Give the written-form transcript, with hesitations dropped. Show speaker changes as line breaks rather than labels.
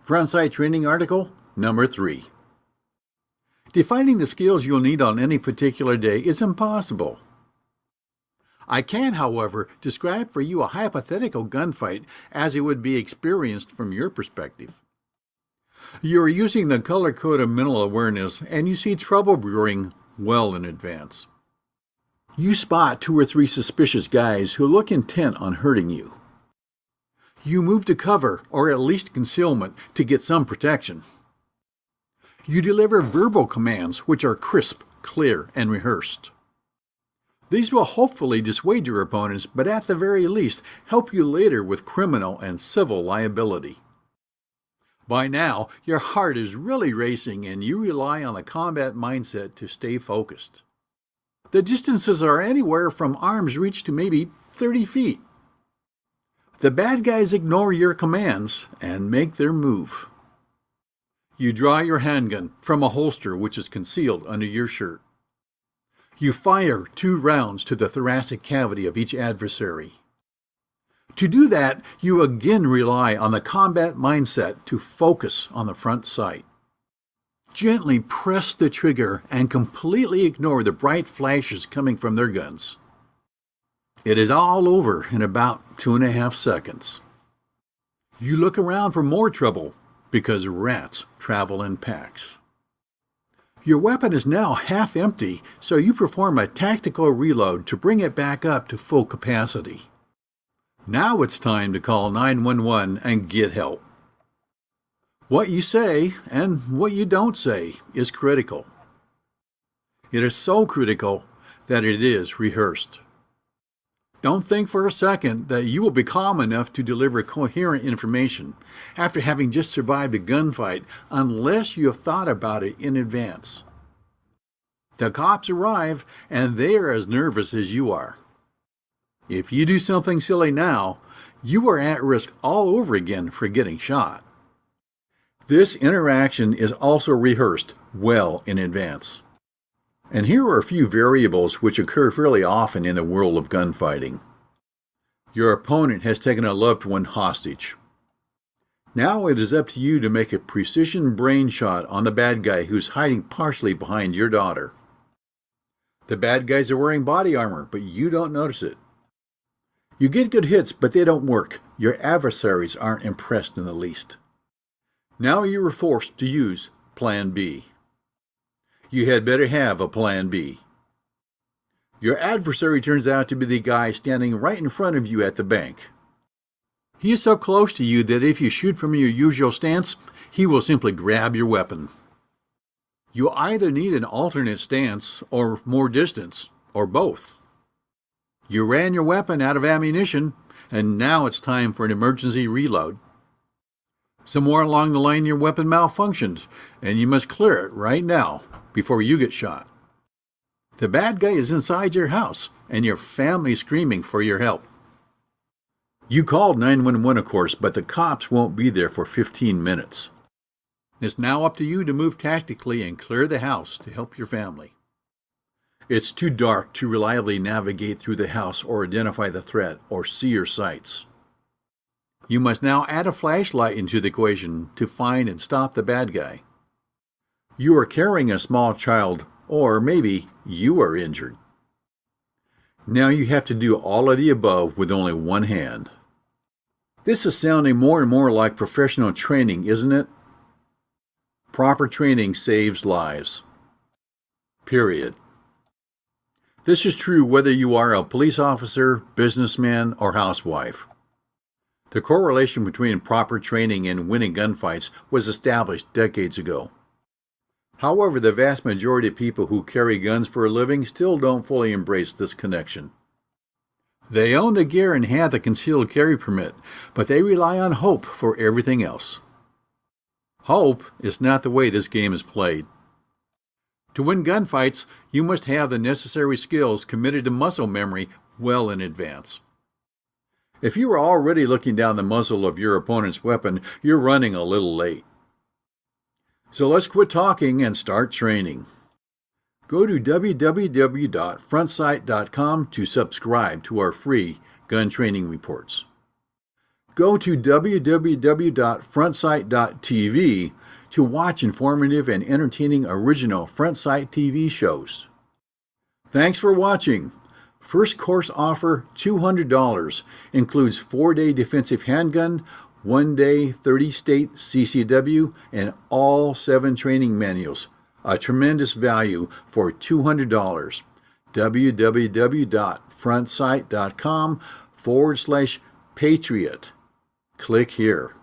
Front Sight Training Article number 3. Defining the skills you'll need on any particular day is impossible. I can, however, describe for you a hypothetical gunfight as it would be experienced from your perspective. You are using the color code of mental awareness and you see trouble brewing well in advance. You spot 2 or 3 suspicious guys who look intent on hurting you. You move to cover, or at least concealment, to get some protection. You deliver verbal commands which are crisp, clear, and rehearsed. These will hopefully dissuade your opponents, but at the very least help you later with criminal and civil liability. By now, your heart is really racing and you rely on the combat mindset to stay focused. The distances are anywhere from arm's reach to maybe 30 feet. The bad guys ignore your commands and make their move. You draw your handgun from a holster which is concealed under your shirt. You fire 2 rounds to the thoracic cavity of each adversary. To do that, you again rely on the combat mindset to focus on the front sight. Gently press the trigger and completely ignore the bright flashes coming from their guns. It is all over in about 2.5 seconds. You look around for more trouble because rats travel in packs. Your weapon is now half empty, so you perform a tactical reload to bring it back up to full capacity. Now it's time to call 911 and get help. What you say and what you don't say is critical. It is so critical that it is rehearsed. Don't think for a second that you will be calm enough to deliver coherent information after having just survived a gunfight unless you have thought about it in advance. The cops arrive and they are as nervous as you are. If you do something silly now, you are at risk all over again for getting shot. This interaction is also rehearsed well in advance. And here are a few variables which occur fairly often in the world of gunfighting. Your opponent has taken a loved one hostage. Now it is up to you to make a precision brain shot on the bad guy who's hiding partially behind your daughter. The bad guys are wearing body armor, but you don't notice it. You get good hits, but they don't work. Your adversaries aren't impressed in the least. Now you are forced to use Plan B. You had better have a Plan B. Your adversary turns out to be the guy standing right in front of you at the bank. He is so close to you that if you shoot from your usual stance, he will simply grab your weapon. You either need an alternate stance or more distance, or both. You ran your weapon out of ammunition, and now it's time for an emergency reload. Somewhere along the line your weapon malfunctioned, and you must clear it right now before you get shot. The bad guy is inside your house, and your family is screaming for your help. You called 911, of course, but the cops won't be there for 15 minutes. It's now up to you to move tactically and clear the house to help your family. It's too dark to reliably navigate through the house or identify the threat or see your sights. You must now add a flashlight into the equation to find and stop the bad guy. You are carrying a small child, or maybe you are injured. Now you have to do all of the above with only one hand. This is sounding more and more like professional training, isn't it? Proper training saves lives. Period. This is true whether you are a police officer, businessman, or housewife. The correlation between proper training and winning gunfights was established decades ago. However, the vast majority of people who carry guns for a living still don't fully embrace this connection. They own the gear and have the concealed carry permit, but they rely on hope for everything else. Hope is not the way this game is played. To win gunfights, you must have the necessary skills committed to muscle memory well in advance. If you are already looking down the muzzle of your opponent's weapon, you're running a little late. So let's quit talking and start training. Go to www.frontsight.com to subscribe to our free gun training reports. Go to www.frontsight.tv to watch informative and entertaining original Front Sight TV shows. Thanks for watching. First course offer $200. Includes 4-day defensive handgun, 1-day 30-state CCW, and all 7 training manuals. A tremendous value for $200. www.frontsight.com/Patriot. Click here.